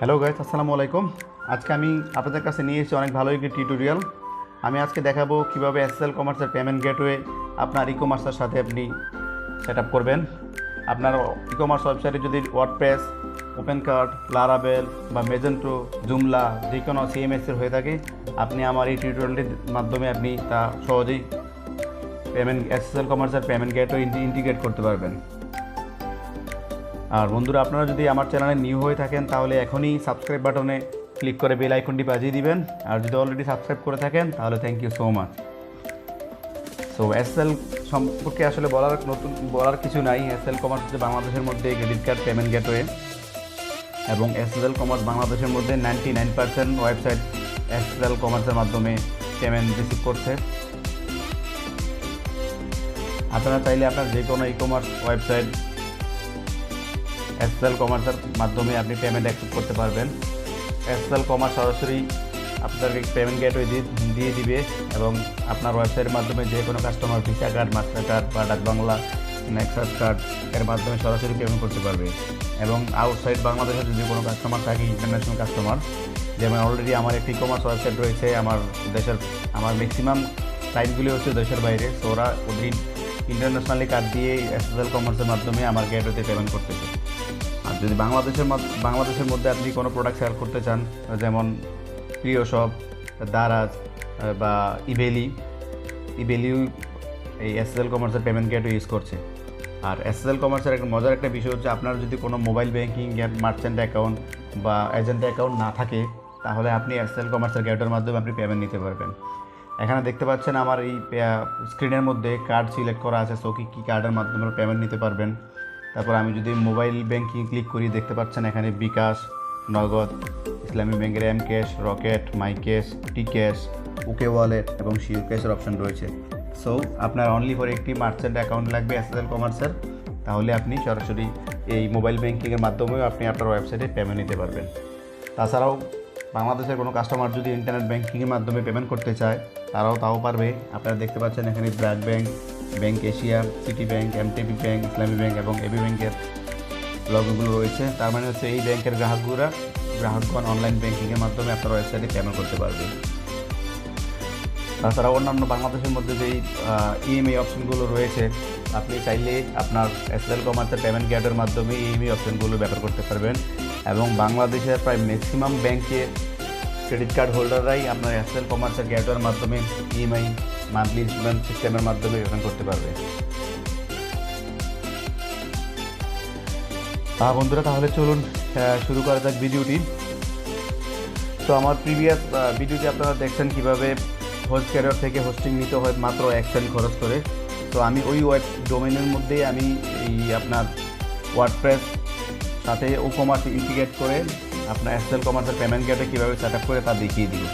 Hello guys, আসসালামু আলাইকুম। আজকে আমি আপনাদের কাছে নিয়ে এসেছি অনেক ভালো একটি টিউটোরিয়াল। আমি আজকে দেখাবো কিভাবে এসএসএল কমার্সের পেমেন্ট গেটওয়ে আপনার ই কমার্সের সাথে আপনি সেট আপ করবেন। আপনার ই কমার্স ওয়েবসাইটে যদি ওয়ার্ডপ্রেস, ওপেন কার্ট, লারাবেল বা মেজেন্টো, জুমলা যে কোনো সিএমএসের হয়ে থাকে, আপনি আমার এই টিউটোরিয়ালটির মাধ্যমে আপনি তা সহজেই এসএসএল কমার্সের পেমেন্ট গেটওয়ে ইন্টিগ্রেট করতে পারবেন। আর বন্ধুরা, আপনারা যদি আমার চ্যানেলে নিউ হয়ে থাকেন তাহলে এখনই সাবস্ক্রাইব বাটনে ক্লিক করে বেল আইকনটি বাজিয়ে দিবেন। আর যদি অলরেডি সাবস্ক্রাইব করে থাকেন তাহলে thank you so much. So SSL সম্পর্কে আসলে বলার কিছু নাই। এসএসএল কমার্স হচ্ছে বাংলাদেশের মধ্যে ক্রেডিট কার্ড পেমেন্ট গেটওয়ে, এবং এসএসএল কমার্স বাংলাদেশের মধ্যে 99% ওয়েবসাইট এসএসএল কমার্সের মাধ্যমে পেমেন্ট রিসিভ করছে। আপনারা চাইলে আপনার যে কোনো ই কমার্স ওয়েবসাইট এসএসএল কমার্সের মাধ্যমে আপনি পেমেন্ট অ্যাকসেপ্ট করতে পারবেন। এসএসএল কমার্স সরাসরি আপনাকে পেমেন্ট গেটওয়ে দিয়ে দিবে, এবং আপনার ওয়েবসাইটের মাধ্যমে যে কোনো customer visa card, master card বা ডাক বাংলা, নেক্সাস কার্ড এর মাধ্যমে সরাসরি পেমেন্ট করতে পারবে। এবং আউটসাইড বাংলাদেশের যদি কোনো কাস্টমার থাকে, ইন্টারন্যাশনাল কাস্টমার, যেমন অলরেডি আমার একটি ই কমার্স ওয়েবসাইট রয়েছে আমার ম্যাক্সিমাম সাইটগুলি হচ্ছে দেশের বাইরে, তো ওদের ইন্টারন্যাশনালি কার্ড দিয়ে এসএসএল কমার্সের মাধ্যমে আমার গেটওয়েতে পেমেন্ট করতেছে। আর যদি বাংলাদেশের মধ্যে আপনি কোনো প্রোডাক্ট সেল করতে চান, যেমন প্রিয় শপ, দারাজ বা ইবেলিও এই এসএসএল কমার্সের পেমেন্ট গেটওয়ে ইউজ করছে। আর এসএসএল কমার্সের একটা মজার একটা বিষয় হচ্ছে, আপনার যদি কোনো মোবাইল ব্যাঙ্কিং, মার্চেন্ট অ্যাকাউন্ট বা এজেন্ট অ্যাকাউন্ট না থাকে, তাহলে আপনি এসএসএল কমার্সের গেটওয়ের মাধ্যমে আপনি পেমেন্ট নিতে পারবেন। এখানে দেখতে পাচ্ছেন আমার এই স্ক্রিনের মধ্যে কার্ড সিলেক্ট করা আছে, সো কী কার্ডের মাধ্যমে পেমেন্ট নিতে পারবেন। তারপর আমি যদি মোবাইল ব্যাঙ্কিং ক্লিক করি, দেখতে পাচ্ছেন এখানে বিকাশ, নগদ, ইসলামী ব্যাংকের M Cash, Rocket, My Cash, T Cash, OK Wallet এবং শিওর ক্যাশের অপশন রয়েছে। সো আপনার অনলি ফর একটি মার্চেন্ট অ্যাকাউন্ট লাগবে এসএসএল কমার্সের, তাহলে আপনি সরাসরি এই মোবাইল ব্যাঙ্কিংয়ের মাধ্যমেও আপনি আপনার ওয়েবসাইটে পেমেন্ট নিতে পারবেন। তাছাড়াও বাংলাদেশের কোনো কাস্টমার যদি ইন্টারনেট ব্যাঙ্কিংয়ের মাধ্যমে পেমেন্ট করতে চায়, তাও পারবে। আপনারা দেখতে পাচ্ছেন এখানে BRAC bank, bank Asia, city bank, MTB bank, ইসলামী ব্যাংক এবং এবি ব্যাংকের লগোগুলো রয়েছে। তার মানে হচ্ছে এই ব্যাংকের গ্রাহকগণ অনলাইন ব্যাংকিংয়ের মাধ্যমে আপনার ওয়েবসাইটে পেমেন্ট করতে পারবে। তাছাড়া অন্যান্য বাংলাদেশের মধ্যে যেই ইএমআই অপশনগুলো রয়েছে, আপনি চাইলে আপনার এসএসএল কমার্সের পেমেন্ট গেটের মাধ্যমে ইএমআই অপশনগুলো ব্যবহার করতে পারবেন। এবং বাংলাদেশের প্রায় ম্যাক্সিমাম ব্যাংকে ক্রেডিট কার্ড হোল্ডাররাই আপনার এসএসএল কমার্সের গেটওয়ের মাধ্যমে ইএমআই মান্থলি ইনস্টলমেন্ট সিস্টেমের মাধ্যমে পেমেন্ট করতে পারবে। বন্ধুরা, তাহলে চলুন শুরু করা যাক ভিডিওটি। তো আমার প্রিভিয়াস ভিডিওতে আপনারা দেখছেন কীভাবে হোস্ট ক্যারিয়ার থেকে হোস্টিং নিতে হয় মাত্র 1 সেন্ট খরচ করে। তো আমি ওই ওয়েব ডোমেনের মধ্যেই আমি এই আপনার ওয়ার্ডপ্রেস সাথে ও কমার্স ইন্টিগ্রেট করে আপনার এসএসএল কমার্সের পেমেন্ট গেটে কীভাবে সেট আপ করে তা দেখিয়ে দিব।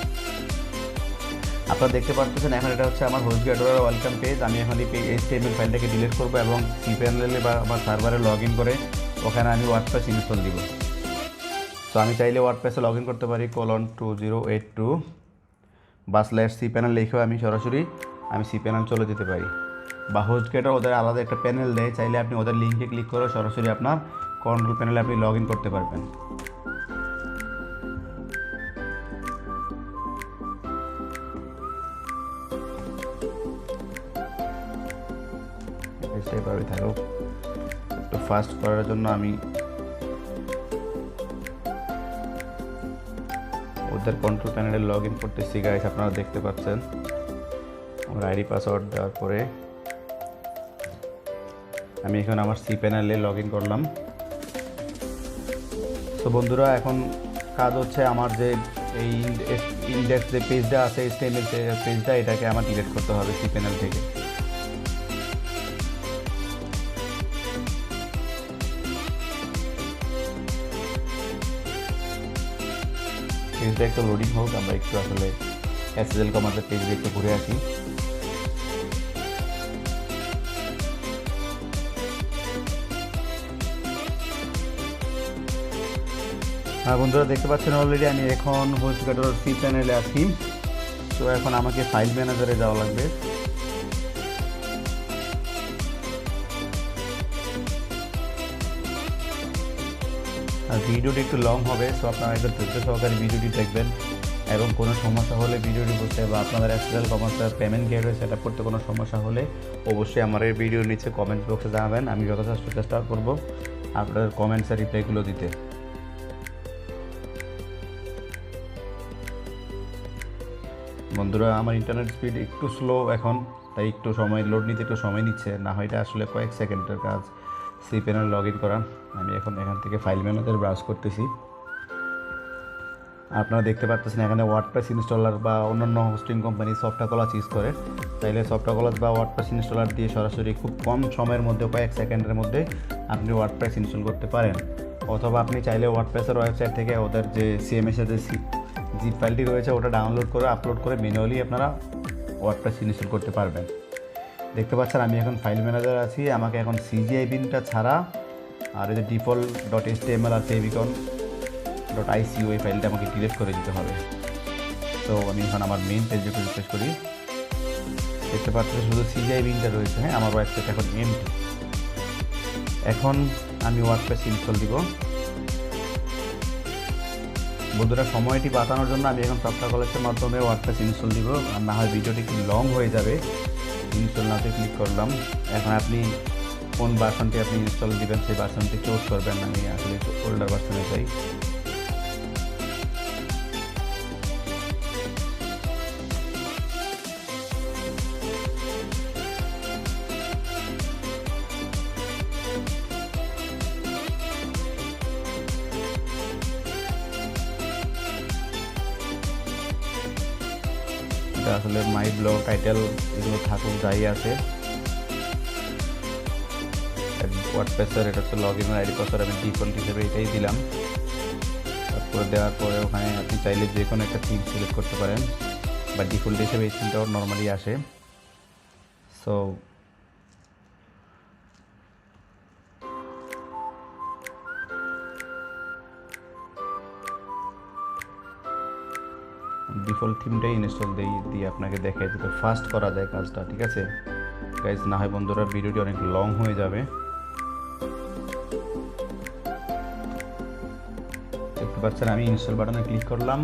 আপনারা দেখতে পাচ্ছেন এখন এটা হচ্ছে আমার হোস্ট গেটওয়ের ওয়েলকাম পেজ। আমি এখন এই HTML ফাইলটাকে ডিলিট করবো এবং cPanel বা আমার সার্ভারে লগ ইন করে ওখানে আমি ওয়ার্ডপ্রেস ইনস্টল দিব। তো আমি চাইলে ওয়ার্ডপ্রেসে লগ ইন করতে পারি :2082 বা /cPanel লিখেও আমি সরাসরি cPanel চলে যেতে পারি। বা হোস্ট গেটওয়ে ওদের আলাদা একটা প্যানেল দেয়, চাইলে আপনি ওদের লিঙ্কে ক্লিক করে সরাসরি আপনার কন্ট্রোল প্যানেলে আপনি লগ ইন করতে পারবেন। সেভাবে থাকুক, একটু ফাস্ট করার জন্য আমি ওদের কন্ট্রোল প্যানেলে লগ ইন করতেছি। গাইস, আপনারা দেখতে পাচ্ছেন আমার আইডি পাসওয়ার্ড দেওয়ার পরে আমি এখন আমার cPanel লগ ইন করলাম। তো বন্ধুরা, এখন কাজ হচ্ছে আমার যে এই ইন্ডেক্স যে পেজটা আছে, HTML পেজটা, এটাকে আমার ডিলিট করতে হবে cPanel থেকে। পেজটা একটু লোডিং হোক, আমরা একটু আসলে এসএসএল কমার্সের পেজে একটু ঘুরে আসি। বন্ধুরা, দেখতে পাচ্ছেন অলরেডি আমি এখন হোস্ট গেটওয়ের cPanel আছি। তো এখন আমাকে ফাইল ম্যানেজারে যাওয়া লাগবে। আর ভিডিওটি একটু লং হবে, সো আপনারা একটু ধৈর্য সহকারে ভিডিওটি দেখবেন এবং কোনো সমস্যা হলে ভিডিওটি বুঝতে বা আপনাদের এসএসএল কমার্সের পেমেন্ট গেটওয়ে সেট আপ করতে কোনো সমস্যা হলে অবশ্যই আমার এই ভিডিওর নিচে কমেন্টস বক্সে জানাবেন। আমি যথাযথ চেষ্টা করব আপনাদের কমেন্টসের রিপ্লাইগুলো দিতে। বন্ধুরা, আমার ইন্টারনেট স্পিড একটু স্লো এখন, তাই একটু সময় লোড নিতে একটু সময় নিচ্ছে, না হয় এটা আসলে কয়েক সেকেন্ডের কাজ সিপিএনএল লগ ইন করা। আমি এখন এখান থেকে ফাইল ম্যানেজার ব্রাউজ করতেছি। আপনারা দেখতে পাচ্ছেন এখানে ওয়ার্ডপ্রেস ইনস্টলার বা অন্যান্য হোস্টিং কোম্পানি সফটওয়্যার ইউজ করে। চাইলে সফটওয়্যার বা ওয়ার্ডপ্রেস ইনস্টলার দিয়ে সরাসরি খুব কম সময়ের মধ্যে কয়েক সেকেন্ডের মধ্যে আপনি ওয়ার্ডপ্রেস ইনস্টল করতে পারেন, অথবা আপনি চাইলে ওয়ার্ডপ্রেসের ওয়েবসাইট থেকে ওদের যে সিএমএসের যে জিপ ফাইলটি রয়েছে ওটা ডাউনলোড করে আপলোড করে ম্যানুয়ালি আপনারা ওয়ার্ডপ্রেস ইনস্টল করতে পারবেন। দেখতে পাচ্ছেন আমি এখন ফাইল ম্যানেজার আছি। আমাকে এখন সিজিআই বিনটা ছাড়া আর এই যে default.html আর favicon.ico এই ফাইলটা আমাকে ডিলিট করে দিতে হবে। তো আমি এখন আমার মেইন পেজে রিফ্রেশ করি, দেখতে পাচ্ছি শুধু সিজিআই বিনটা রয়েছে। হ্যাঁ, আমার ওয়েবসাইট এখন এমটি। এখন আমি ওয়ার্ডপ্রেস ইনস্টল দিব। বন্ধুরা, সময়টি বাঁচানোর জন্য আমি এখন সফটওয়্যার কলেজের মাধ্যমে ওয়ার্ডপ্রেস ইনস্টল দিব, আর না হয় ভিডিওটি একটু লং হয়ে যাবে। ইনস্টল নাতে ক্লিক করলাম। এখন আপনি কোন ভার্সনটি আপনি ইনস্টল দিবেন সেই ভার্সনটি চুজ করবেন। আমি আসলে ওল্ডার ভার্সনে চাই। আসলে মাই ব্লগ টাইটেল এগুলো থাকুক যাই আছে। ওয়ার্ডপ্রেসের এটা হচ্ছে লগ ইন আইডি পাসওয়ার্ড আমি ডিফল্ট হিসেবে এটাই দিলাম। তারপরে দেওয়ার পরে ওখানে আপনি চাইলে যে কোনো একটা থিম সিলেক্ট করতে পারেন, বা ডিফল্ট হিসেবে এই থিমটাও নর্মালি আসে। সো ডিফল্ট থিমটাই ইনস্টল দিয়ে আপনাকে দেখাই দিতে ফাস্ট করা যায় কাজটা। ঠিক আছে গাইজ, না হয় বন্ধুরা ভিডিওটি অনেক লং হয়ে যাবে। দেখতে পাচ্ছেন আমি ইনস্টল বাটনে ক্লিক করলাম,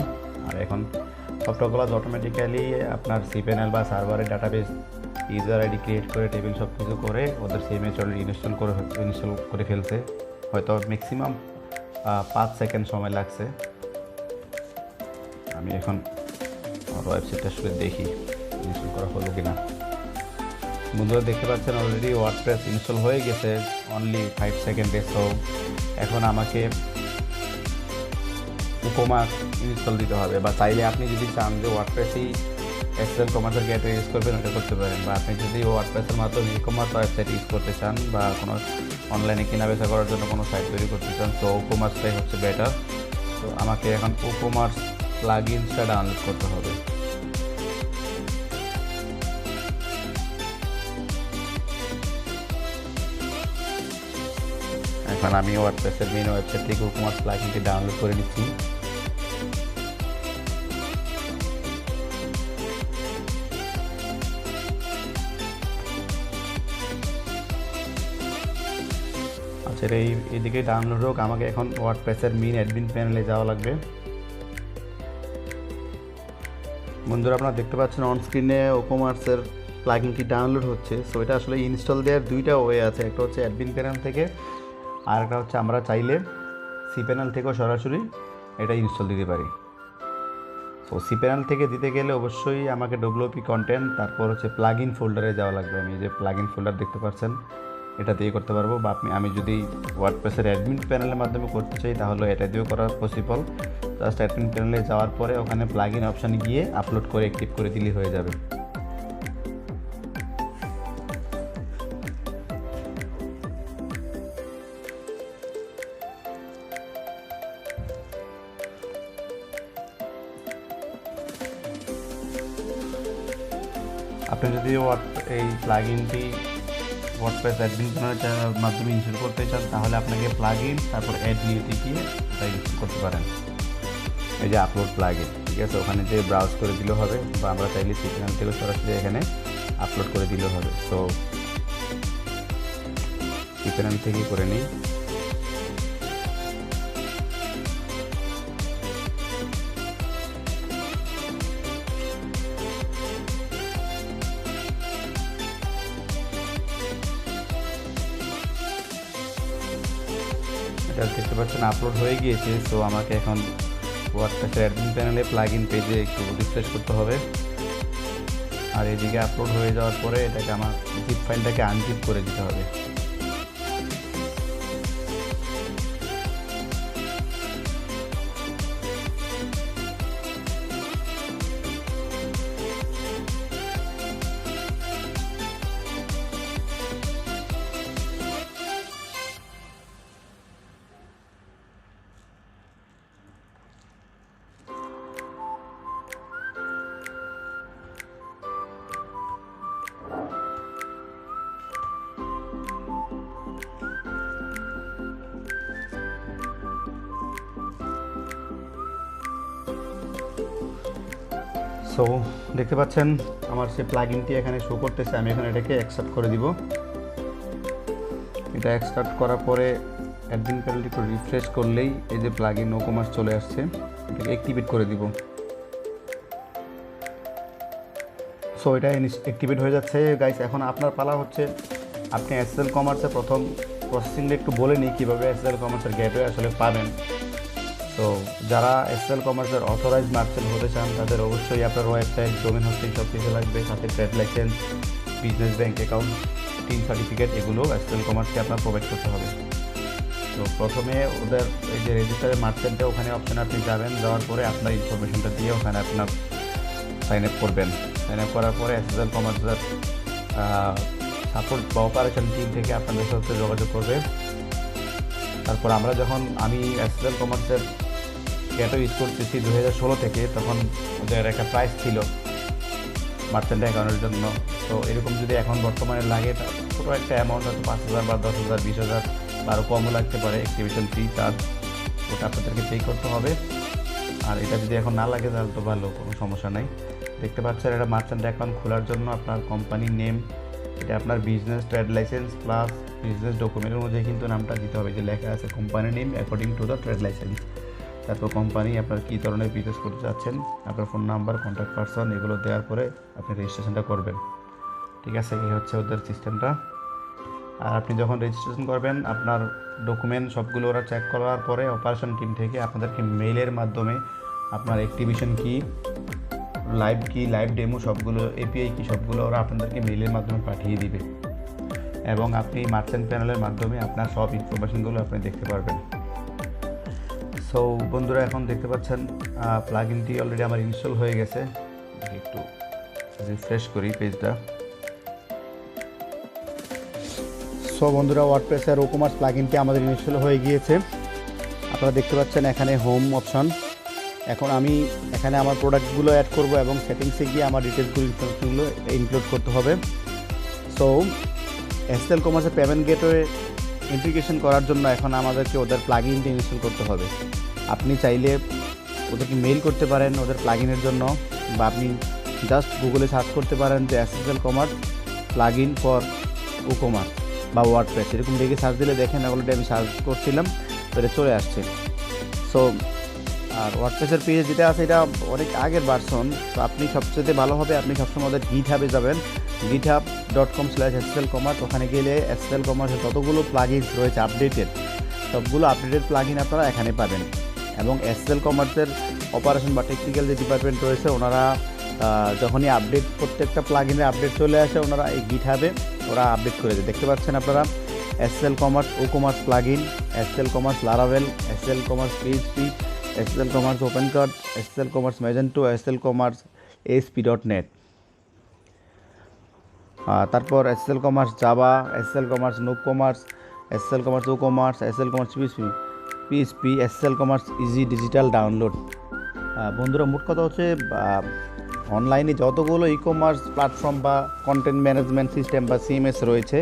আর এখন সফটওয়্যার অটোমেটিক্যালি আপনার সিপিএনএল বা সার্ভারের ডাটাবেস ইউজার আইডি ক্রিয়েট করে টেবিল সব কিছু করে ওদের সিএমএস অলরেডি ইনস্টল করে ফেলছে। হয়তো ম্যাক্সিমাম 5 সেকেন্ড সময় লাগছে। আমি এখন আমার ওয়েবসাইটটা আসলে দেখি ইনস্টল করা হলো কিনা। বন্ধুরা দেখতে পাচ্ছেন অলরেডি ওয়ার্ডপ্রেস ইনস্টল হয়ে গেছে অনলি 5 সেকেন্ডে। সো এখন আমাকে উকোমার্স ইনস্টল দিতে হবে, বা চাইলে আপনি যদি চান যে ওয়ার্ডপ্রেসেই এসএসএল কমার্সের গেটওয়ে ইউজ করবেন ওটা করতে পারেন, বা আপনি যদি ওয়ার্ডপ্রেসের মাধ্যমে ই-কমার্স ওয়েবসাইট ইউজ করতে চান বা কোনো অনলাইনে কেনাবেচা করার জন্য কোনো সাইট তৈরি করতে চান, তো উকোমার্সটাই হচ্ছে বেটার। তো আমাকে এখন উকোমার্স প্লাগইনসটা ডাউনলোড করতে হবে। এখন আমি ওয়ার্ডপ্রেসের মেইন ওয়েবসাইট থেকে উকোমার্স প্লাগইনটি ডাউনলোড করে নিচ্ছি। আচ্ছা, এইদিকে ডাউনলোড হোক, আমাকে এখন ওয়ার্ডপ্রেসের মেইন অ্যাডমিন প্যানেলে যাওয়া লাগবে। বন্ধুরা, আপনারা দেখতে পাচ্ছেন অন স্ক্রিনে উকোমার্সের প্লাগইনটি ডাউনলোড হচ্ছে। সো এটা আসলে ইনস্টল দেওয়ার দুইটা ওয়ে আছে, একটা হচ্ছে অ্যাডমিন প্যানেল থেকে, আর একটা হচ্ছে আমরা চাইলে সি প্যানেল থেকেও সরাসরি এটা ইনস্টল দিতে পারি। সো সি প্যানেল থেকে দিতে গেলে অবশ্যই আমাকে ডব্লিউপি কন্টেন্ট তারপর হচ্ছে প্লাগইন ফোল্ডারে যাওয়া লাগবে। আমি যে প্লাগইন ফোল্ডার দেখতে পাচ্ছেন এটা দিয়ে করতে পারবো, বা আমি যদি ওয়ার্ডপ্রেসের অ্যাডমিন প্যানেলের মাধ্যমে করতে চাই তাহলে এটা দিয়েও করা পসিবল। জাস্ট অ্যাডমিন প্যানেলে যাওয়ার পরে ওখানে প্লাগইন অপশানে গিয়ে আপলোড করে অ্যাক্টিভ করে দিলেই হয়ে যাবে। আপনি যদি এই প্লাগইনটি ওয়ার্ডপ্রেস অ্যাডমিন প্যানেলের মাধ্যমে ইনস্টল করতে চান তাহলে আপনাকে প্লাগইন তারপর অ্যাড নিউতে গিয়ে এটা ইনস্টল করতে পারেন। এই যে আপলোড প্লাগইন, ঠিক আছে, ওখানে যে ব্রাউজ করে দিলেও হবে, বা আমরা চাইলে সি প্যানেল থেকে সরাসরি এখানে আপলোড করে দিলেও হবে। সো সি প্যানেল থেকেই করে নিই। জাস্ট দেখতে পাচ্ছেন আপলোড হয়ে গিয়েছে। সো আমাকে এখন ওয়ার্ডপ্রেসের অ্যাডমিন প্যানেলে প্লাগ ইন পেজে একটু রিফ্রেশ করতে হবে। আর এদিকে আপলোড হয়ে যাওয়ার পরে এটাকে আমার জিপ ফাইলটাকে আনজিপ করে দিতে হবে। সো দেখতে পাচ্ছেন আমার সেই প্লাগইনটি এখানে শো করতেছে। আমি এখন এটাকে অ্যাকসেপ্ট করে দিব। এটা অ্যাকসেপ্ট করার পরে অ্যাডমিন প্যানেলটি একটু রিফ্রেশ করলেই এই যে প্লাগইন নো কমার্স চলে আসছে, এটাকে অ্যাক্টিভেট করে দিব। সো এটা অ্যাক্টিভেট হয়ে যাচ্ছে গাইস। এখন আপনার পালা হচ্ছে আপনি এসএল কমার্সের প্রথম প্রসেসিংটা একটু বলে নিই কীভাবে এসএল কমার্সের গেটওয়ে আসলে পাবেন। তো যারা এসএল কমার্সের অথরাইজ মার্চেন্ট হতে চান তাদের অবশ্যই আপনার ওয়েবসাইট, ডোমেন হোস্টিং সব কিছু লাগবে, সাথে trade licence, business bank account, tin certificate, এগুলো এসএল কমার্সকে আপনার প্রোভাইড করতে হবে। তো প্রথমে ওদের এই যে রেজিস্টারের মার্চেন্টে ওখানে অপশানে আপনি যাবেন, যাওয়ার পরে আপনার ইনফরমেশনটা দিয়ে ওখানে আপনার সাইন আপ করবেন। সাইন আপ করার পরে এসএল কমার্সের সাপোর্ট বা অপারেশন টিম থেকে আপনাদের সাথে যোগাযোগ করবে। তারপর আমি এসএল কমার্সের গেটওয়ে ইউজ করতেছি 2016 থেকে, তখন ওদের একটা প্রাইস ছিল মার্চেন্ট অ্যাকাউন্টের জন্য। তো এরকম যদি এখন বর্তমানে লাগে ছোটো একটা অ্যামাউন্ট হয়তো 5,000 বা 10,000, 20,000 বা আরও কমও লাগতে পারে অ্যাক্টিভেশন ফি চার্জ, ওটা আপনাদেরকে পে করতে হবে। আর এটা যদি এখন না লাগে তাহলে তো ভালো, কোনো সমস্যা নাই। দেখতে পাচ্ছেন এটা মার্চেন্ট অ্যাকাউন্ট খোলার জন্য আপনার কোম্পানির নেম, এটা আপনার business trade licence plus business ডকুমেন্টের মধ্যে কিন্তু নামটা দিতে হবে, যে লেখা আছে company name according to the trade licence. তারপর কোম্পানি আপনার কী ধরনের বিজনেস করতে চাচ্ছেন, আপনার ফোন নাম্বার, কন্ট্যাক্ট পারসন, এগুলো দেওয়ার পরে আপনি রেজিস্ট্রেশনটা করবেন। ঠিক আছে, এই হচ্ছে ওদের সিস্টেমটা। আর আপনি যখন রেজিস্ট্রেশন করবেন আপনার ডকুমেন্ট সবগুলো ওরা চেক করার পরে অপারেশন টিম থেকে আপনাদেরকে মেইলের মাধ্যমে আপনার অ্যাক্টিভেশন কি, লাইভ ডেমো সবগুলো, এপিআই কি সবগুলো ওরা আপনাদেরকে মেইলের মাধ্যমে পাঠিয়ে দিবে এবং আপনি মার্চেন্ট প্যানেলের মাধ্যমে আপনার সব ইনফরমেশনগুলো আপনি দেখতে পারবেন। সো বন্ধুরা এখন দেখতে পাচ্ছেন প্লাগইনটি অলরেডি আমার ইনস্টল হয়ে গেছে। একটু রিফ্রেশ করি পেজটা। সো বন্ধুরা ওয়ার্ডপ্রেসের ওকমার্স প্লাগইনটি আমাদের ইনস্টল হয়ে গিয়েছে। আপনারা দেখতে পাচ্ছেন এখানে হোম অপশন। এখন আমি এখানে আমার প্রোডাক্টগুলো অ্যাড করব এবং সেটিংসে গিয়ে আমার ডিটেলসগুলো ইনফরমেশনগুলো ইনক্লুড করতে হবে। সো এসএল কমার্সের পেমেন্ট গেটওয়ে ইন্টিগ্রেশন করার জন্য এখন আমাদেরকে ওদের প্লাগইনটি ইনস্টল করতে হবে। আপনি চাইলে ওদেরকে মেইল করতে পারেন ওদের প্লাগইনের জন্য, বা আপনি জাস্ট গুগলে সার্চ করতে পারেন যে এসএল কমার্স প্লাগইন ফর ওকমার্স বা ওয়ার্ডপ্রেস, এরকম লিখে সার্চ দিলে দেখেন অলরেডি আমি সার্চ করছিলাম তো এটা চলে আসছে। সো আর ওয়ার্ডপ্রেসের পেজ যেটা আছে এটা অনেক আগের ভার্সন। তো আপনি সবচেয়ে ভালো হবে আপনি সবসময় ওদের গিটহাবে যাবেন, github.com/SL commerce। ওখানে গেলে এসএল কমার্সের যতগুলো প্লাগইনস রয়েছে সবগুলো আপডেটেড প্লাগইন আপনারা এখানে পাবেন। এবং এসএল কমার্সের অপারেশন বা টেকনিক্যাল যে ডিপার্টমেন্ট রয়েছে ওনারা যখনই আপডেট, প্রত্যেকটা প্লাগইনের আপডেট চলে আসে ওনারা এই গিটহাবে ওরা আপডেট করে দেয়। দেখতে পাচ্ছেন আপনারা SL commerce WooCommerce plugin, SL commerce Laravel, SL commerce PHP, SL commerce OpenCart, SL commerce Magento, SL commerce ASP.NET, তারপর SL commerce Java, SL commerce nopCommerce, SL commerce WooCommerce, SL commerce PHP, SL commerce easy digital download. বন্ধুরা মোট কথা হচ্ছে অনলাইনে যতগুলো e commerce platform বা content management system বা CMS রয়েছে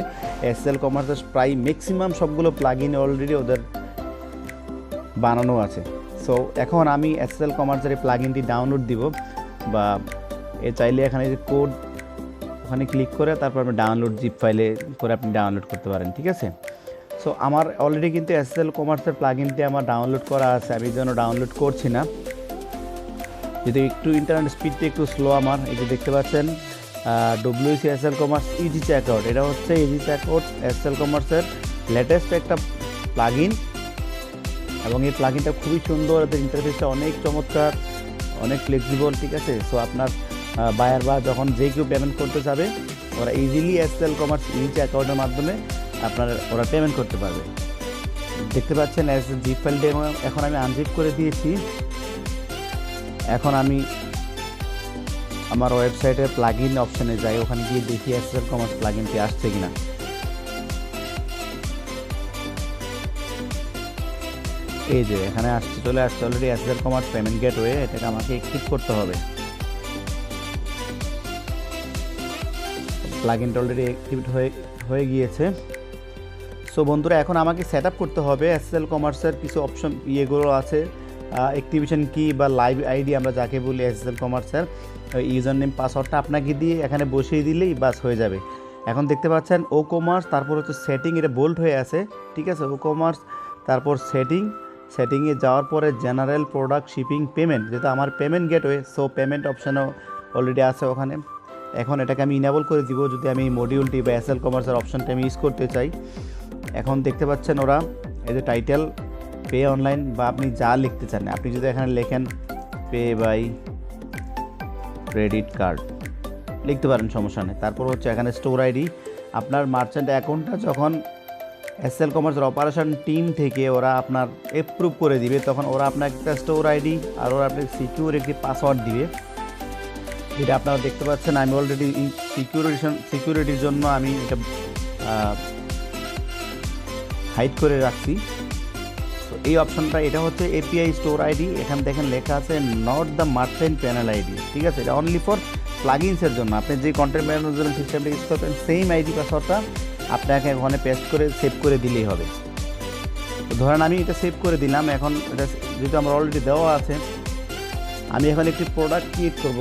এসএল কমার্সের প্রায় ম্যাক্সিমাম সবগুলো প্লাগইন অলরেডি ওদের বানানো আছে। সো এখন আমি এসএল কমার্সের এই প্লাগইনটি ডাউনলোড দিব, বা চাইলে এখানে যে কোড ওখানে ক্লিক করে তারপর আপনি ডাউনলোড জিপ ফাইলে করে আপনি ডাউনলোড করতে পারেন। ঠিক আছে, সো আমার অলরেডি কিন্তু এসএল কমার্সের প্লাগইনটি আমার ডাউনলোড করা আছে, আমি যেন ডাউনলোড করছি না, যদি একটু ইন্টারনেট স্পিডটা একটু স্লো আমার। এই যে দেখতে পাচ্ছেন WC SL commerce easy checkout, এটা হচ্ছে ইজি চেকআউট এসএল কমার্সের লেটেস্ট একটা প্লাগইন। এবং এই প্লাগইনটা খুবই সুন্দর, এদের ইন্টারফেসটা অনেক চমৎকার, অনেক ফ্লেক্সিবল, ঠিক আছে। সো আপনার বায়ার বা যখন যে কেউ পেমেন্ট করতে যাবে ওরা ইজিলি এসএল কমার্স নিজ অ্যাকাউন্টের মাধ্যমে ওরা পেমেন্ট করতে পারবে। দেখতে পাচ্ছেন জিপ ফাইল ডেমো এখন আমি আনজিপ করে দিয়েছি। এখন আমি আমার ওয়েবসাইটের প্লাগইন অপশানে যাই, ওখানে গিয়ে দেখি এসএল কমার্স প্লাগইনটি আসছে কিনা। এই যে এখানে চলে আসছে already SL commerce payment gateway, এটাকে আমাকে ক্লিক করতে হবে। প্লাগইনটা অলরেডি অ্যাক্টিভেট হয়ে গিয়েছে। সো বন্ধুরা, এখন আমাকে সেট আপ করতে হবে এসএল কমার্সের কিছু অপশন ইয়েগুলো আছে, অ্যাক্টিভেশন কি বা লাইভ আইডি আমরা যাকে বলি এসএল কমার্সের ইউজার নেম পাসওয়ার্ডটা আপনাকে দিয়ে এখানে বসিয়ে দিলেই বাস হয়ে যাবে। এখন দেখতে পাচ্ছেন ও কমার্স, তারপর হচ্ছে সেটিং, এটা বোল্ড হয়ে আছে, ঠিক আছে। ও কমার্স, তারপর সেটিংয়ে যাওয়ার পরে জেনারেল প্রোডাক্ট শিপিং পেমেন্ট, যেহেতু আমার পেমেন্ট গেটওয়ে, সো পেমেন্ট অপশানও অলরেডি আছে ওখানে। এখন এটাকে আমি ইনেবল করে দিব যদি আমি মডিউলটি বা এসএল কমার্সের অপশানটি আমি ইউজ করতে চাই। এখন দেখতে পাচ্ছেন ওরা এই যে টাইটেল পে অনলাইন বা আপনি যা লিখতে চান, আপনি যদি এখানে লেখেন পে বাই ক্রেডিট কার্ড লিখতে পারেন, সমস্যা নেই। তারপর হচ্ছে এখানে স্টোর আইডি, আপনার মার্চেন্ট অ্যাকাউন্টটা যখন এসএল কমার্সের অপারেশন টিম থেকে ওরা আপনার অ্যাপ্রুভ করে দিবে, তখন ওরা আপনার একটা স্টোর আইডি আর ওরা আপনাকে সিকিউর একটি পাসওয়ার্ড দিবে, যেটা আপনারা দেখতে পাচ্ছেন। আমি অলরেডি সিকিউরিটির জন্য আমি এটা হাইড করে রাখছি। তো এই অপশনটা, এটা হচ্ছে এপিআই স্টোর আইডি, এখানে দেখেন লেখা আছে not the merchant panel ID, ঠিক আছে। এটা অনলি ফর প্লাগইনসের জন্য, আপনি যে কন্টেন্ট ম্যানেজমেন্ট জন্য সিস্টেমটা ইউজ করবেন সেম আইডি পাসওয়ার্ডটা আপনাকে ওখানে পেস্ট করে সেভ করে দিলেই হবে। তো ধরেন আমি এটা সেভ করে দিলাম। এখন এটা যেহেতু আমার অলরেডি দেওয়া আছে, আমি এখন একটি প্রোডাক্ট ক্রিয়েট করব।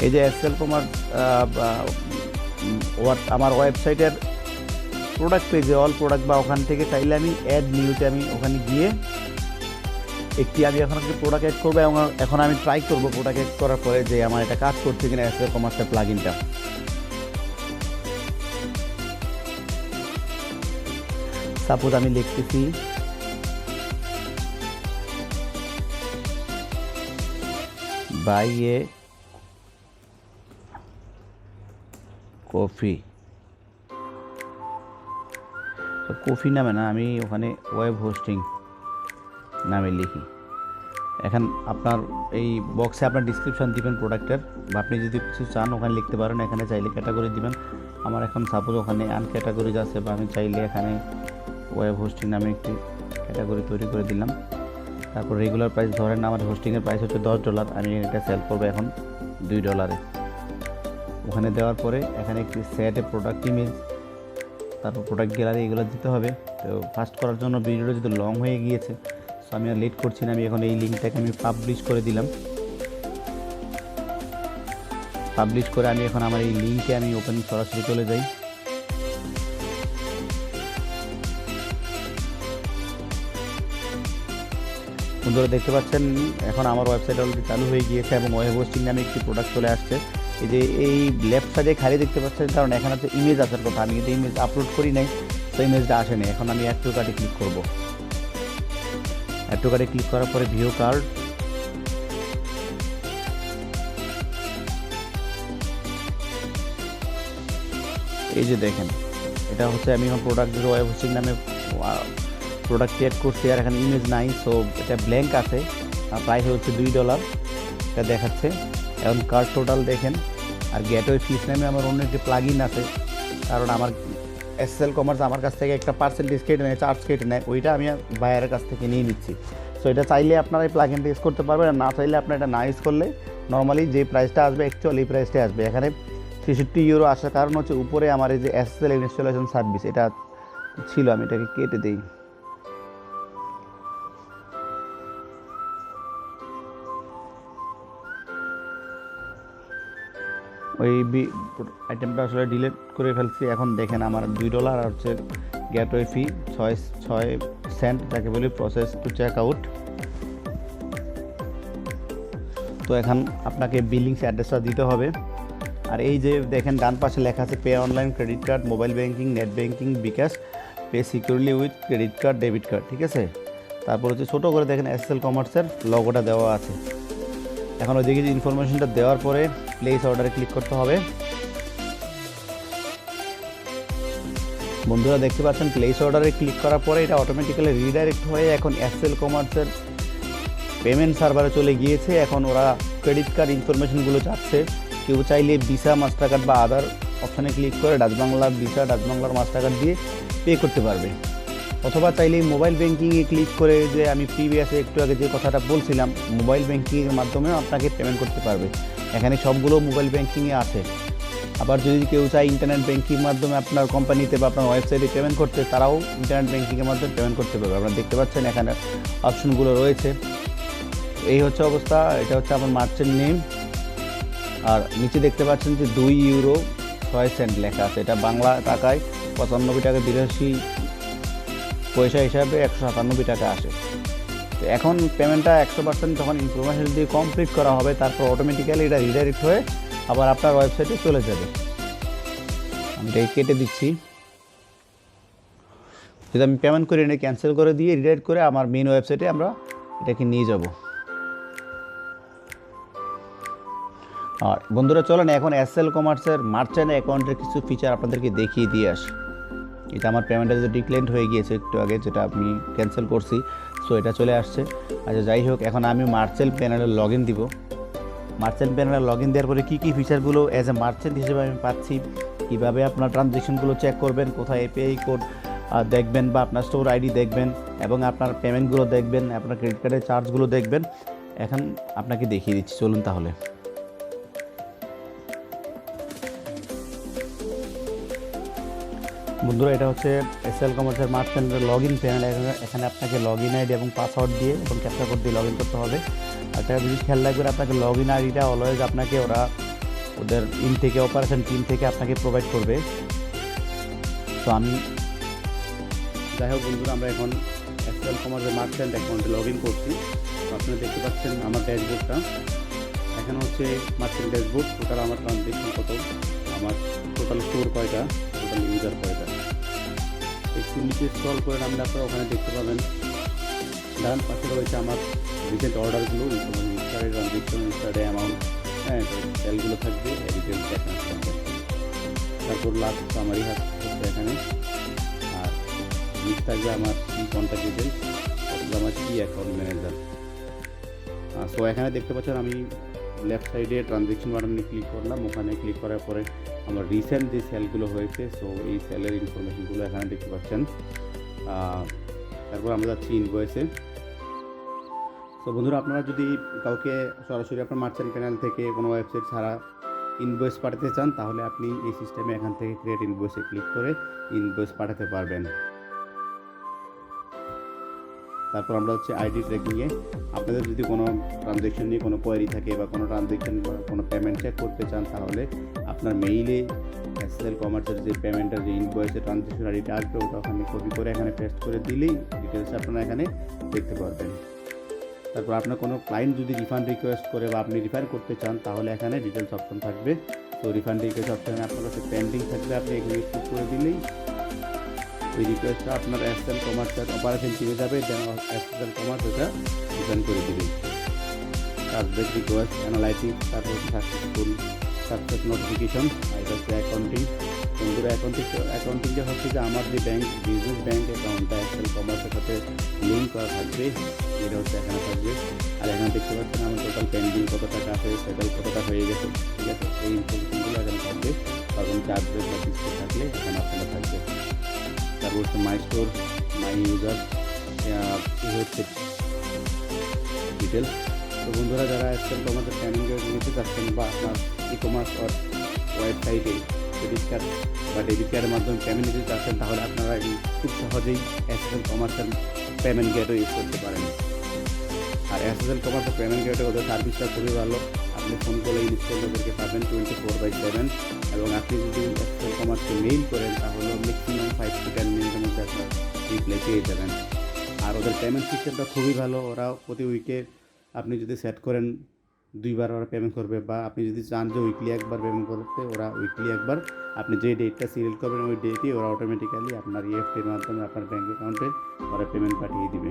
এই যে এসএল কমার্স আমার ওয়েবসাইটের প্রোডাক্ট পেজে অল প্রোডাক্ট বা ওখান থেকে চাইলে আমি অ্যাড নিউতে আমি ওখানে গিয়ে আমি এখন একটি প্রোডাক্ট অ্যাড করবো, এবং এখন আমি ট্রাই করবো প্রোডাক্ট অ্যাড করার পরে যে আমার এটা কাজ করছে কিনা এসএল কমার্সের প্লাগইনটা। সাপোজ আমি লিখতেছি বাই এ কফি নামে না, আমি ওখানে ওয়েব হোস্টিং নামে লিখি। এখন আপনার এই বক্সে আপনার ডিসক্রিপশান দিবেন প্রোডাক্টের, বা আপনি যদি কিছু চান ওখানে লিখতে পারেন। এখানে চাইলে ক্যাটাগরি দিবেন, আমার এখন সাপোজ ওখানে আনক্যাটাগরিজ আছে, বা আমি চাইলে এখানে ওয়েব হোস্টিং নামে একটি ক্যাটাগরি তৈরি করে দিলাম। তারপর রেগুলার প্রাইস ধরেন আমার হোস্টিংয়ের প্রাইস হচ্ছে $10, আমি এটা সেল করবো এখন $2। ওখানে দেওয়ার পরে এখানে একটি সেট এ প্রোডাক্ট ইমেজ, তারপর প্রোডাক্ট গ্যালারি, এগুলো দিতে হবে। তো ফার্স্ট করার জন্য ভিডিওটা যদি লং হয়ে গিয়েছে, সো আমি আর লেট করছি না, আমি এখন এই লিঙ্কটাকে আমি পাবলিশ করে দিলাম। পাবলিশ করে আমি এখন আমার এই লিঙ্কে আমি ওপেন সরাসরি চলে যাই। বন্ধুরা দেখতে পাচ্ছেন এখন আমার ওয়েবসাইট অলরেডি চালু হয়ে গিয়েছে এবং ওয়েব হোস্টিং নামে একটি প্রোডাক্ট চলে আসছে। এই যে এই লেফট সাইডে খালি দেখতে পাচ্ছেন, কারণ এখানে হচ্ছে ইমেজ আসার কথা, আমি কিন্তু ইমেজ আপলোড করি নাই, তো ইমেজটা আসেনি। এখন আমি অ্যাড টু কার্টে ক্লিক করব। অ্যাড টু কার্টে ক্লিক করার পরে ভিউ কার্ড, এই যে দেখেন এটা হচ্ছে আমি এখন প্রোডাক্ট ওয়েব হোস্টিং নামে প্রোডাক্ট ক্রিয়েট করছি, আর এখানে ইমেজ নাই, সো এটা ব্ল্যাঙ্ক আছে। প্রাইস হচ্ছে $2 এটা দেখাচ্ছে। এখন কার্ড টোটাল দেখেন, আর গেটওয়ে ফিস নামে আমার অন্য একটি প্লাগইন আছে, কারণ আমার এসএল কমার্স আমার কাছ থেকে একটা পার্সেন্টেজ কেটে নেয়, চার্জ কেটে নেয়, ওইটা আমি বায়ারের কাছ থেকে নিয়ে নিচ্ছি। সো এটা চাইলে আপনারা এই প্লাগইনটা ইউজ করতে পারবেন, আর না চাইলে আপনার এটা না ইউজ করলে নর্মালি যে প্রাইসটা আসবে অ্যাকচুয়ালি এই প্রাইসটাই আসবে। এখানে €63 আসার কারণ হচ্ছে উপরে আমার এই যে এসএল ইনস্টলেশন সার্ভিস এটা ছিল, আমি এটাকে কেটে দিই। ওই আইটেমটা আসলে ডিলিট করে ফেলছি। এখন দেখেন আমার $2 আর হচ্ছে গেটওয়ে ফি 6 সেন্ট, যাকে বলি প্রসেস টু চেক আউট। তো এখন আপনাকে বিলিংস অ্যাড্রেসটা দিতে হবে। আর এই যে দেখেন ডান পাশে লেখা আছে pay online, credit card, mobile banking, net banking, bKash, pay securely with credit card, debit card, ঠিক আছে। তারপর হচ্ছে ছোটো করে দেখেন এসএসএল কমার্সের লগোটা দেওয়া আছে। এখন ওইদিকে যে ইনফরমেশনটা দেওয়ার পরে প্লেস অর্ডারে ক্লিক করতে হবে। বন্ধুরা দেখতে পাচ্ছেন প্লেস অর্ডারে ক্লিক করার পরে এটা অটোমেটিক্যালি রিডাইরেক্ট হয়ে এখন এসএসএল কমার্সের পেমেন্ট সার্ভারে চলে গিয়েছে। এখন ওরা ক্রেডিট কার্ড ইনফরমেশনগুলো চাচ্ছে। কেউ চাইলে ভিসা, মাস্টার কার্ড বা আদার অপশানে ক্লিক করে ডাচ বাংলার ভিসা, ডাচ বাংলার মাস্টার কার্ড দিয়ে পে করতে পারবে। অথবা চাইলে মোবাইল ব্যাঙ্কিংয়ে ক্লিক করে, যে আমি প্রিভিয়াসে একটু আগে যে কথাটা বলছিলাম, মোবাইল ব্যাঙ্কিংয়ের মাধ্যমেও আপনাকে পেমেন্ট করতে পারবে। এখানে সবগুলো মোবাইল ব্যাঙ্কিংয়ে আছে। আবার যদি কেউ চায় ইন্টারনেট ব্যাঙ্কিংয়ের মাধ্যমে আপনার কোম্পানিতে বা আপনার ওয়েবসাইটে পেমেন্ট করতে, তারাও ইন্টারনেট ব্যাঙ্কিংয়ের মাধ্যমে পেমেন্ট করতে পারবে। আপনারা দেখতে পাচ্ছেন এখানে অপশনগুলো রয়েছে। এই হচ্ছে অবস্থা। এটা হচ্ছে আমার মার্চেন্ট নেম। আর নিচে দেখতে পাচ্ছেন যে 2 ইউরো 6 সেন্ট লেখা আছে। এটা বাংলা টাকায় 95 টাকা 82 পয়সা হিসাবে 197 টাকা আসে। তো এখন পেমেন্টটা 100% যখন ইনফরমেশন দিয়ে কমপ্লিট করা হবে, তারপর অটোমেটিক্যালি এটা রিডাইরেক্ট হয়ে আবার আপনার ওয়েবসাইটে চলে যাবে। আমি এটা কেটে দিচ্ছি। যদি আমি পেমেন্ট করে এটা ক্যান্সেল করে দিয়ে রিডাইরেক্ট করে আমার মেইন ওয়েবসাইটে আমরা এটাকে নিয়ে যাব। আর বন্ধুরা চলেন এখন এসএসএল কমার্সের মার্চেন্ট অ্যাকাউন্টের কিছু ফিচার আপনাদেরকে দেখিয়ে দিয়ে আসি। এটা আমার পেমেন্টটা যে ডিক্লেন্ড হয়ে গিয়েছে একটু আগে, যেটা আমি ক্যান্সেল করছি, সো এটা চলে আসছে। আচ্ছা যাই হোক, এখন আমি মার্চেন্ট প্যানেলে লগ ইন দিব। মার্চেন্ট প্যানেলে লগ ইন দেওয়ার পরে কী কী ফিচারগুলো অ্যাজ এ মার্চেন্ট হিসেবে আমি পাচ্ছি, কীভাবে আপনার ট্রানজ্যাকশনগুলো চেক করবেন, কোথায় এপিআই কোড দেখবেন বা আপনার স্টোর আইডি দেখবেন, এবং আপনার পেমেন্টগুলো দেখবেন, আপনার ক্রেডিট কার্ডের চার্জগুলো দেখবেন, এখন আপনাকে দেখিয়ে দিচ্ছি। চলুন তাহলে। বন্ধুরা এটা হচ্ছে এসএসএল কমার্সের মার্চেন্টের লগ ইন প্যানেল। এখানে আপনাকে লগ ইন আইডি এবং পাসওয়ার্ড দিয়ে এবং ক্যাপচা কোড দিয়ে লগ ইন করতে হবে। আর একটা জিনিস খেয়াল রাখবেন, আপনাকে লগ ইন আইডিটা অলওয়েজ আপনাকে ওদের থেকে অপারেশন টিম থেকে আপনাকে প্রোভাইড করবে। তো আমি যাই হোক বন্ধুরা, আমরা এখন এসএসএল কমার্সের মার্চেন্ট অ্যাকাউন্টে লগ ইন করছি। তো আপনারা দেখতে পাচ্ছেন আমার ড্যাশবোর্ডটা। এখানে হচ্ছে মার্চেন্ট ড্যাশবোর্ড। টোটাল আমার ট্রানজ্যাকশন কত, আমার টোটাল স্টোর কয়টা, টোটাল ইউজার কয়টা। একটু নিচে স্ক্রল করে নামলে আপনারা ওখানে দেখতে পাবেন ডান পাশে রয়েছে আমার রিসেন্ট অর্ডারগুলো, ইনস্টারে ট্রানজ্যাকশন, ইনস্টারে অ্যামাউন্ট, হ্যাঁ সেলগুলো থাকবে, ডিটেলস এখানে থাকবে। তারপর লাস্ট আমারই হাত থাকবে এখানে। আর নিচ থাকবে আমার কি কন্ট্যাক্ট ডিটেলস, আমার কি অ্যাকাউন্ট ম্যানেজার। সো এখানে দেখতে পাচ্ছেন আমি লেফট সাইডে ট্রানজ্যাকশন বাটনে ক্লিক করলাম। ওখানে ক্লিক করার পরে আমার রিসেন্ট যে সেলগুলো হয়েছে, সো এই সেলের ইনফরমেশনগুলো এখানে দেখতে পাচ্ছেন। তারপর আমরা যাচ্ছি ইনভয়েসে। সো বন্ধুরা, আপনারা যদি কাউকে সরাসরি আপনার মার্চেন্ট প্যানেল থেকে কোনো ওয়েবসাইট ছাড়া ইনভয়েস পাঠাতে চান, তাহলে আপনি এই সিস্টেমে এখান থেকে ক্রিয়েট ইনভয়েসে ক্লিক করে ইনভয়েস পাঠাতে পারবেন। তারপর আমরা হচ্ছে আইডি ট্র্যাকিংয়ে আপনাদের যদি কোনো ট্রানজ্যাকশন নিয়ে কোনো কোয়ারি থাকে বা কোনো ট্রানজ্যাকশন বা কোনো পেমেন্ট চেক করতে চান, তাহলে আপনার মেইলে এসএসএল কমার্সের যে পেমেন্টের যে ইনভয়েসের ট্রানজ্যাকশন আইডিটা আসবে, ওটা ওখানে কপি করে এখানে পেস্ট করে দিলেই ডিটেলস আপনারা এখানে দেখতে পারবেন। তারপর আপনার কোনো ক্লায়েন্ট যদি রিফান্ড রিকোয়েস্ট করে বা আপনি রিফান্ড করতে চান, তাহলে এখানে ডিটেলস অপশন থাকবে। তো রিফান্ড রিকোয়েস্ট অপশানে আপনার কাছে পেন্ডিং থাকবে, আপনি এখানে ক্লিক করে দিলেই ওই রিকোয়েস্টটা আপনার এসএসএল কমার্সের অপারেশন টিমে যাবে, যেন এসএসএল কমার্স ওটা রিফান্ড করে দেবে। চার্জব্যাক রিকোয়েস্ট, অ্যানালাইটিক্স, তারপর সাকসেস নোটিফিকেশন, এটা হচ্ছে অ্যাকাউন্টিং। বন্ধুরা অ্যাকাউন্টিংটা হচ্ছে যে আমার যে ব্যাংক, বিজনেস ব্যাংক অ্যাকাউন্টটা এসএসএল কমার্সের সাথে লিঙ্ক করা থাকবে, এটা হচ্ছে এখানে থাকবে। আর এখানে দেখতে পাচ্ছেন আমার টোটাল পেন্ডিং কত টাকা আছে, সেটেল কত টাকা হয়ে গেছে, ঠিক আছে। এই ইনফরমেশনগুলো এখানে থাকবে। তখন চার্জব্যাক বা কিস্তি থাকলে এখানে আপনারা থাকবে। তারপর হচ্ছে মাই স্টোর, মাই ইউজার, এই হচ্ছে ডিটেলস। তো বন্ধুরা, যারা এসএসএল কমার্সের ট্রেনিং নিতে চাচ্ছেন বা আপনার ই কমার্স ওয়েবসাইটে ক্রেডিট কার্ড বা ডেবিট কার্ডের মাধ্যমে পেমেন্ট নিতে চাচ্ছেন, তাহলে আপনারা খুব সহজেই এসএসএল কমার্সের পেমেন্ট গেটও ইউজ করতে পারেন। আর এসএসএল কমার্সের পেমেন্ট গেটে ওদের সার্ভিসটা খুবই ভালো। আপনি ফোন করে ইনস্টল ওদেরকে পাবেন 24/7, এবং আপনি যদি এসএসএল কমার্সকে মেইল করেন, তাহলে ম্যাক্সিমাম 5 to 10 মিনিটের মধ্যে আপনার রিপ্লাই পেয়ে যাবেন। আর ওদের পেমেন্ট সিস্টেমটা খুবই ভালো। ওরা প্রতি উইকে আপনি যদি সেট করেন 2বার ওরা পেমেন্ট করবে, বা আপনি যদি চান যে উইকলি একবার পেমেন্ট করতে, ওরা উইকলি একবার, আপনি যে ডেটটা সিলেক্ট করবেন ওই ডেটই ওরা অটোমেটিক্যালি আপনার ইএফটির মাধ্যমে আপনার ব্যাঙ্ক অ্যাকাউন্টে ওরা পেমেন্ট পাঠিয়ে দিবে।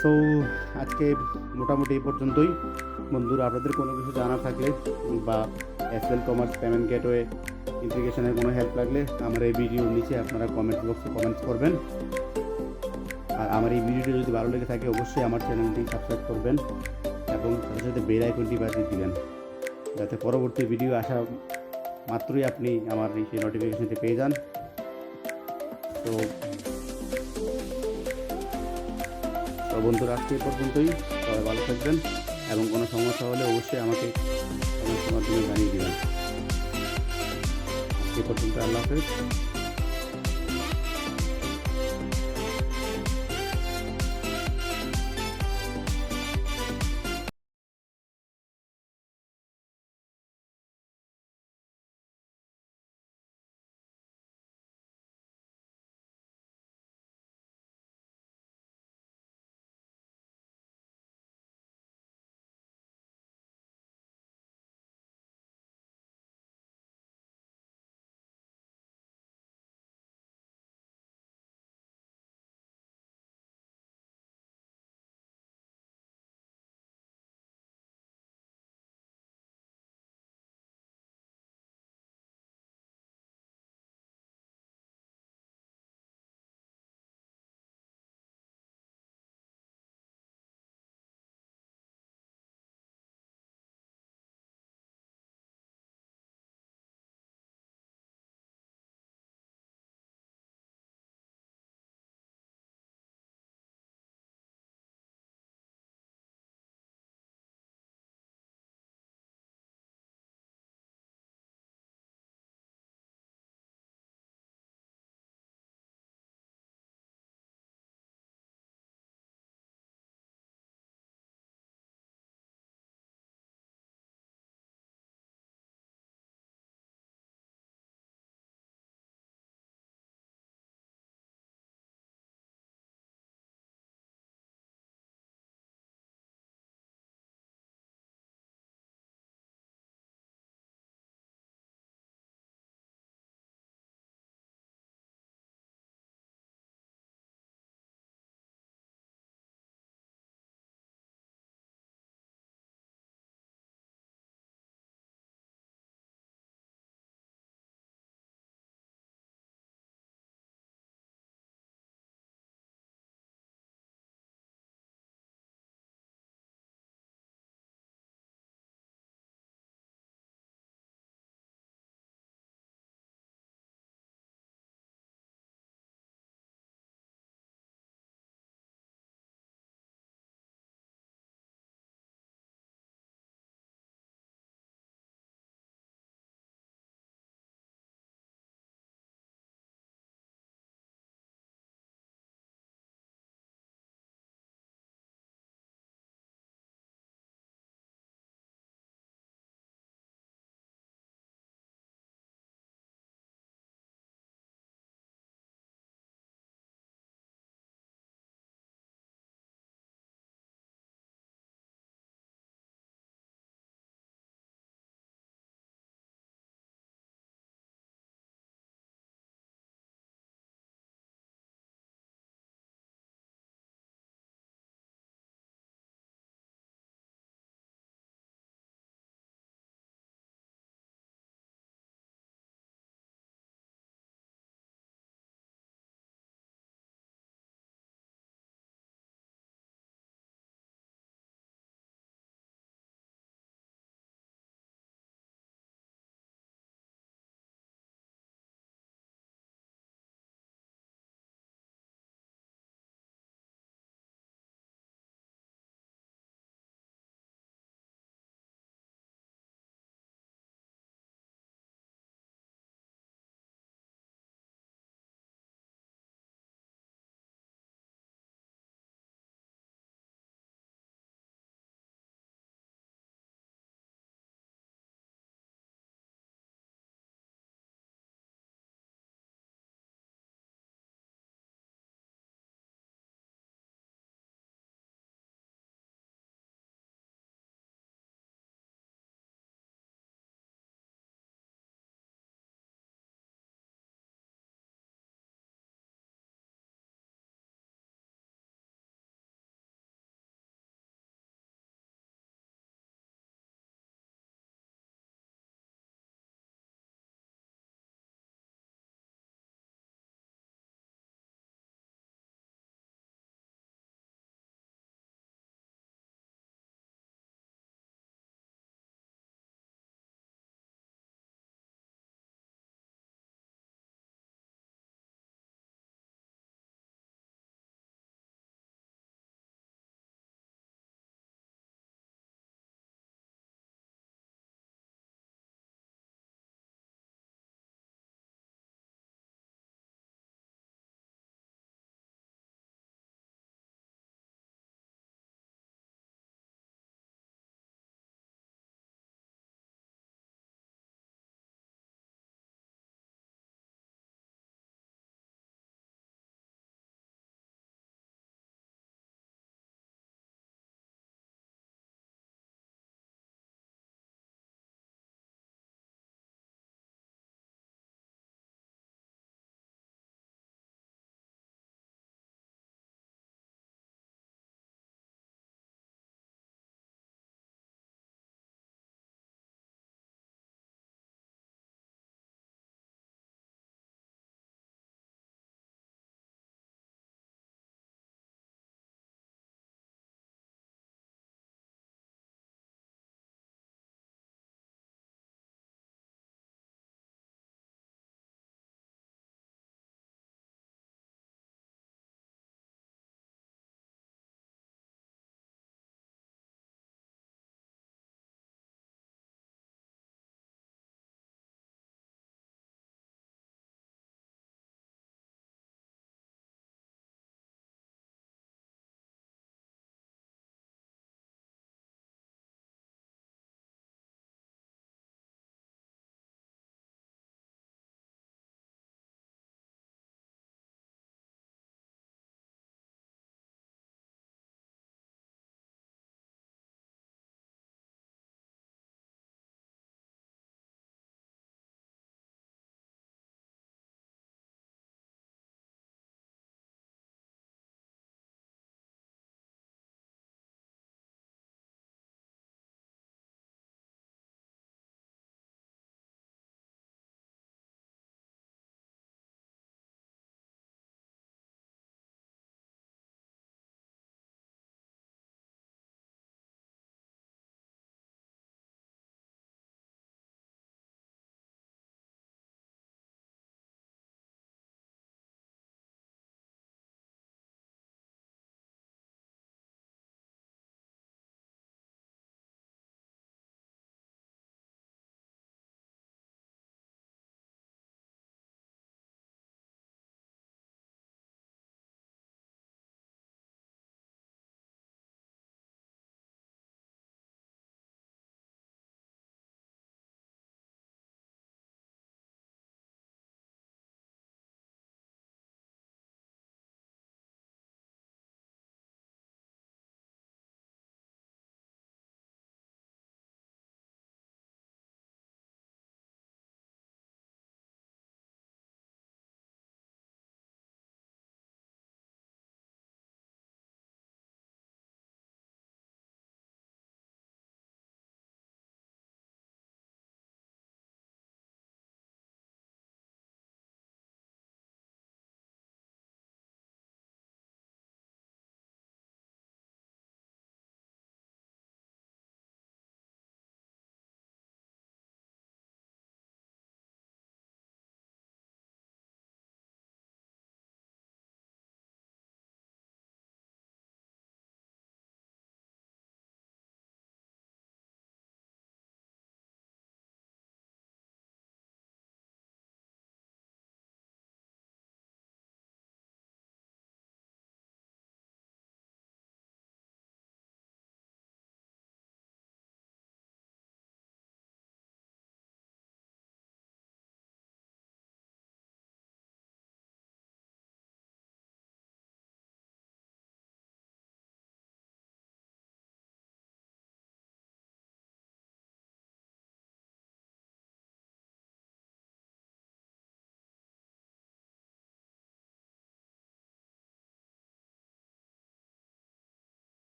সো আজকে মোটামুটি এই পর্যন্তই। বন্ধুরা, আপনাদের কোনো কিছু জানা থাকলে বা এসএল কমার্স পেমেন্ট গেটওয়ে ইন্টিগ্রেশনের কোনো হেল্প লাগলে আমার এই ভিডিওর নিচে আপনারা কমেন্ট বক্সে কমেন্টস করবেন। আর আমার এই ভিডিওটি যদি ভালো লেগে থাকে অবশ্যই আমার চ্যানেলটি সাবস্ক্রাইব করবেন এবং সাথে সাথে বেল আইকনটি বাজিয়ে দিবেন, যাতে পরবর্তী ভিডিও আসা মাত্রই আপনি আমার সেই নোটিফিকেশনটি পেয়ে যান। তো বন্ধুরা, আজকে এই পর্যন্তই। সবাই ভালো থাকবেন এবং কোনো সমস্যা হলে অবশ্যই আমাকে কমেন্টের মাধ্যমে জানিয়ে দেবেন। আজকে পর্যন্ত, আল্লাহ হাফেজ।